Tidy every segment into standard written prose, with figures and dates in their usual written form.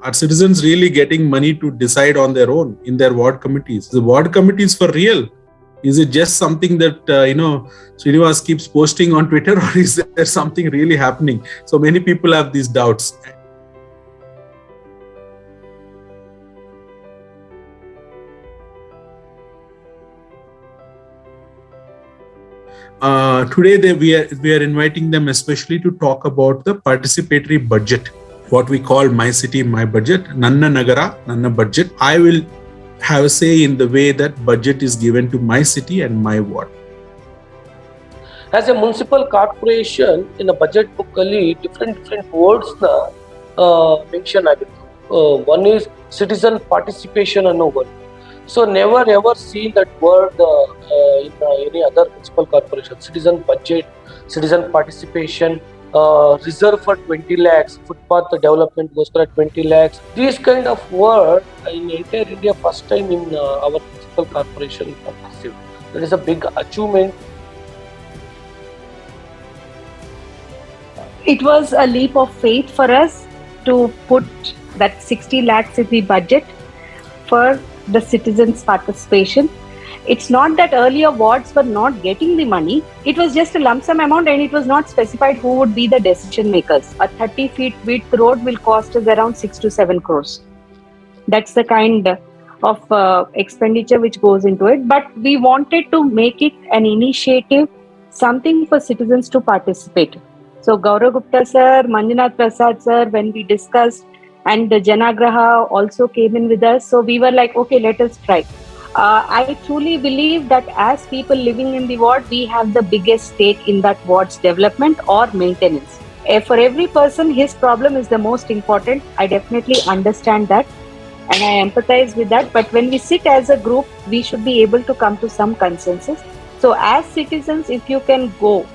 Are citizens really getting money to decide on their own in their ward committees? The ward committees for real? Is it just something that, Srinivas keeps posting on Twitter, or is there something really happening? So many people have these doubts. Today we are inviting them especially to talk about the participatory budget, what we call MyCityMyBudget, Nanna Nagara, Nanna Budget. I will have a say in the way that budget is given to my city and my ward. As a municipal corporation, in a budget book, different words mention ಆಗಿತ್ತು. One is citizen participation ಅನ್ನೋ word. So never ever seen that word in any other municipal corporation. Citizen budget, citizen participation, reserve for 20 lakhs, footpath development goes for 20 lakhs. These kind of word in entire India, first time in our municipal corporation. That is a big achievement. It was a leap of faith for us to put that 60 lakhs in the budget for the citizens' participation. It's not that earlier wards were not getting the money. It was just a lump sum amount and it was not specified who would be the decision makers. A 30 feet width road will cost us around 6 to 7 crores. That's the kind of expenditure which goes into it. But we wanted to make it an initiative, something for citizens to participate. So Gaurav Gupta sir, Manjunath Prasad sir, when we discussed, and the Janaagraha also came in with us. So we were like, okay, let us try. I truly believe that as people living in the ward, we have the biggest stake in that ward's development or maintenance. For every person, his problem is the most important. I definitely understand that and I empathize with that. But when we sit as a group, we should be able to come to some consensus. So as citizens, if you can go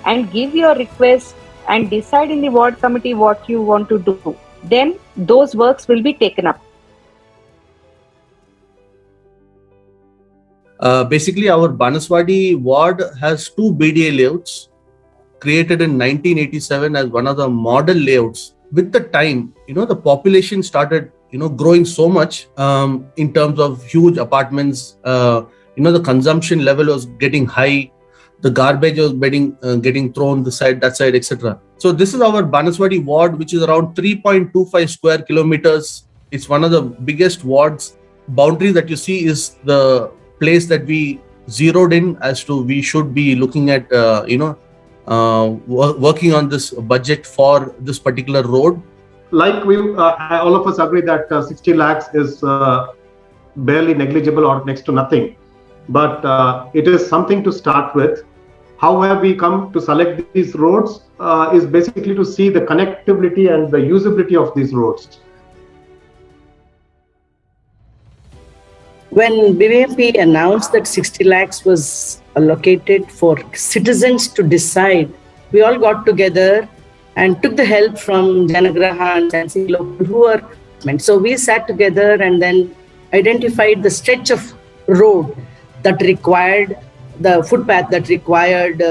and give your request and decide in the ward committee what you want to do, then those works will be taken up. Basically, our Banaswadi ward has 2 BDA layouts created in 1987 as one of the model layouts. With the time, the population started, growing so much in terms of huge apartments. The consumption level was getting high. The garbage was getting thrown this side, that side, etc. So this is our Banaswadi ward, which is around 3.25 square kilometers. It's one of the biggest wards. Boundary that you see is the place that we zeroed in as to we should be looking at, working on this budget for this particular road. Like all of us agree that 60 lakhs is barely negligible or next to nothing. But it is something to start with. How have we come to select these roads is basically to see the connectivity and the usability of these roads. When BBMP announced that 60 lakhs was allocated for citizens to decide, we all got together and took the help from Janaagraha and Chancy Local who were. So we sat together and then identified the stretch of road that required the footpath, that required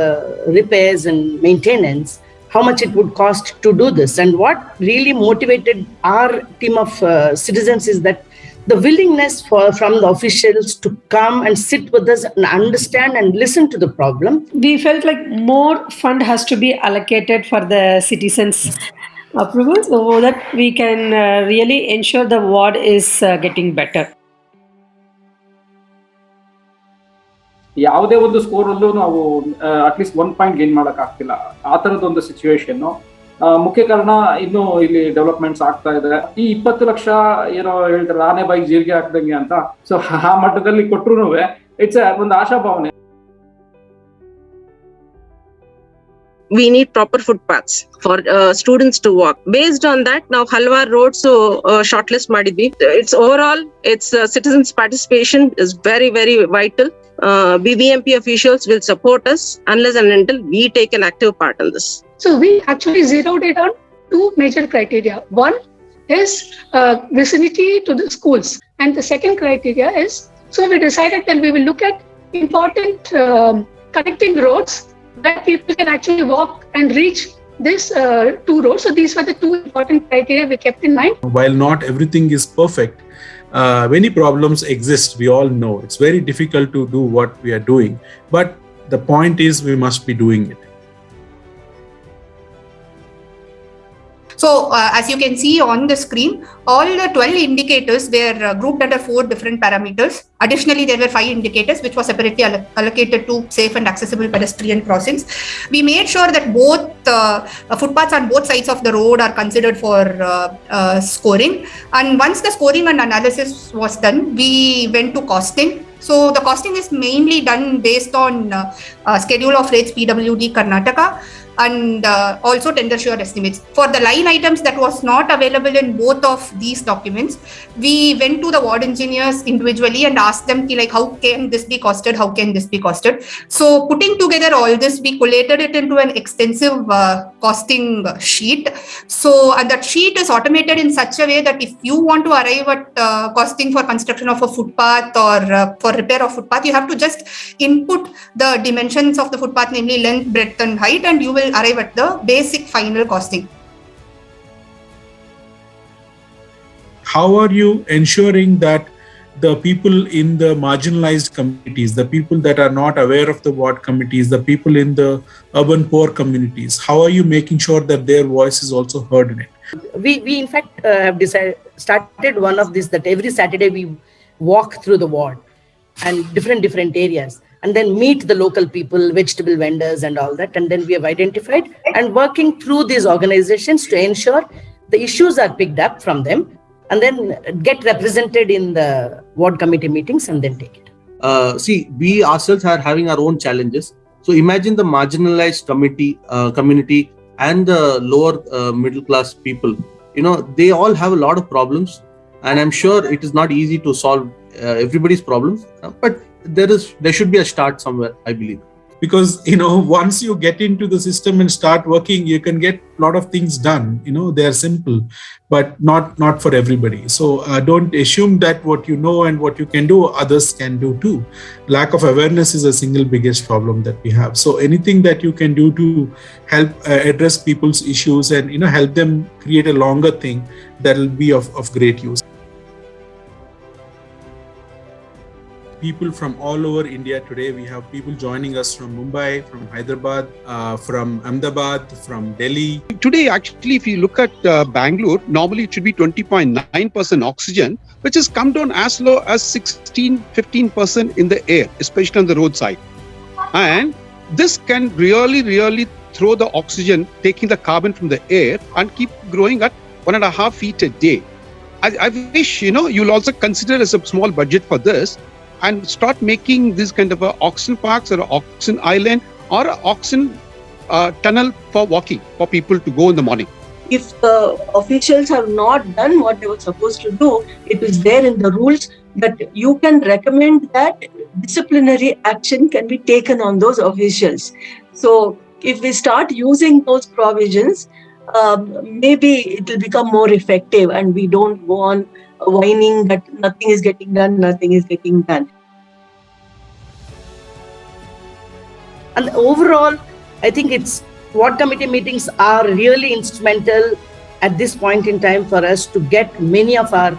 repairs and maintenance, how much it would cost to do this. And what really motivated our team of citizens is that the willingness from the officials to come and sit with us and understand and listen to the problem. We felt like more fund has to be allocated for the citizens' approval so that we can really ensure the ward is getting better. ಯಾವುದೇ ಒಂದು score ಅಲ್ಲೂ ನಾವು at least 1 point gain ಮಾಡಕ್ ಆಗ್ತಿಲ್ಲ. ಆ ತರದೊಂದು situation. ಮುಖ್ಯ ಕಾರಣ ಇನ್ನು ಇಲ್ಲಿ ಡೆವಲಪ್ಮೆಂಟ್ಸ್ ಆಗ್ತಾ ಇದೆ. ಈ 20 ಲಕ್ಷ ಏನೋ ಹೇಳ್ತಾರೆ ಆನೆ ಬಾಯಿಗೆ ಜೀರಿಗೆ ಹಾಕ್ದಂಗೆ ಅಂತ. ಸೊ ಆ ಮಟ್ಟದಲ್ಲಿ ಕೊಟ್ರು ಇಟ್ಸ್ ಒಂದು ಆಶಾಭಾವನೆ. We need proper footpaths for students to walk. Based on that, now Halwar Road shortlist madidvi. It's citizens' participation is very, very vital. BBMP officials will support us unless and until we take an active part in this. So we actually zeroed it on 2 major criteria. One is vicinity to the schools, and the second criteria is, so we decided that we will look at important connecting roads that people can actually walk and reach this 2 roads. So these were the 2 important criteria we kept in mind. While not everything is perfect, many problems exist. We all know it's very difficult to do what we are doing, but the point is we must be doing it. So as you can see on the screen, all the 12 indicators were grouped under 4 different parameters. Additionally, there were 5 indicators which were separately allocated to safe and accessible pedestrian crossings. We made sure that both footpaths on both sides of the road are considered for scoring. And once the scoring and analysis was done, we went to costing. So the costing is mainly done based on schedule of rates PWD Karnataka, and also tender sure estimates. For the line items that was not available in both of these documents, we went to the ward engineers individually and asked them like, how can this be costed? How can this be costed? So putting together all this, we collated it into an extensive costing sheet. So and that sheet is automated in such a way that if you want to arrive at costing for construction of a footpath or for repair of footpath, you have to just input the dimensions of the footpath, namely length, breadth and height, and you will arrive at the basic final costing. How are you ensuring that the people in the marginalized communities, the people that are not aware of the ward committees, the people in the urban poor communities, how are you making sure that their voice is also heard in it? We in fact have started one of this, that every Saturday we walk through the ward and different areas, and then meet the local people, vegetable vendors and all that. And then we have identified and working through these organizations to ensure the issues are picked up from them and then get represented in the ward committee meetings and then take it. See, we ourselves are having our own challenges. So imagine the marginalized community and the lower middle class people. They all have a lot of problems, and I'm sure it is not easy to solve everybody's problems, but there should be a start somewhere, I believe. Because once you get into the system and start working, you can get a lot of things done. They are simple, but not for everybody. So don't assume that what you know and what you can do, others can do too. Lack of awareness is the single biggest problem that we have. So anything that you can do to help address people's issues and help them create a longer thing, that will be of great use. People from all over India today. We have people joining us from Mumbai, from Hyderabad, from Ahmedabad, from Delhi. Today, actually, if you look at Bangalore, normally it should be 20.9% oxygen, which has come down as low as 15% in the air, especially on the roadside. And this can really throw the oxygen, taking the carbon from the air, and keep growing at 1.5 feet a day. I wish, you'll also consider as a small budget for this, and start making this kind of oxygen parks or oxygen island or oxygen tunnel for walking for people to go in the morning. If the officials have not done what they were supposed to do, it is there in the rules that you can recommend that disciplinary action can be taken on those officials. So if we start using those provisions, maybe it will become more effective and we don't go on whining that nothing is getting done. And overall, I think ward committee meetings are really instrumental at this point in time for us to get many of our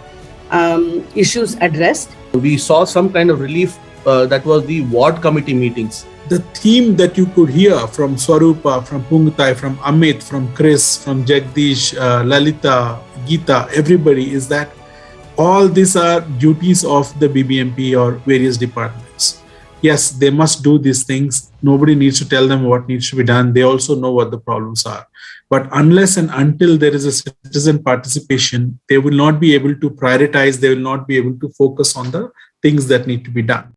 issues addressed. We saw some kind of relief, that was the ward committee meetings. The theme that you could hear from Swarupa, from Pungutai, from Amit, from Chris, from Jagdish, Lalita, Geeta, everybody, is that all these are duties of the BBMP or various departments. Yes, they must do these things. Nobody needs to tell them what needs to be done. They also know what the problems are. But unless and until there is a citizen participation, they will not be able to prioritize. They will not be able to focus on the things that need to be done.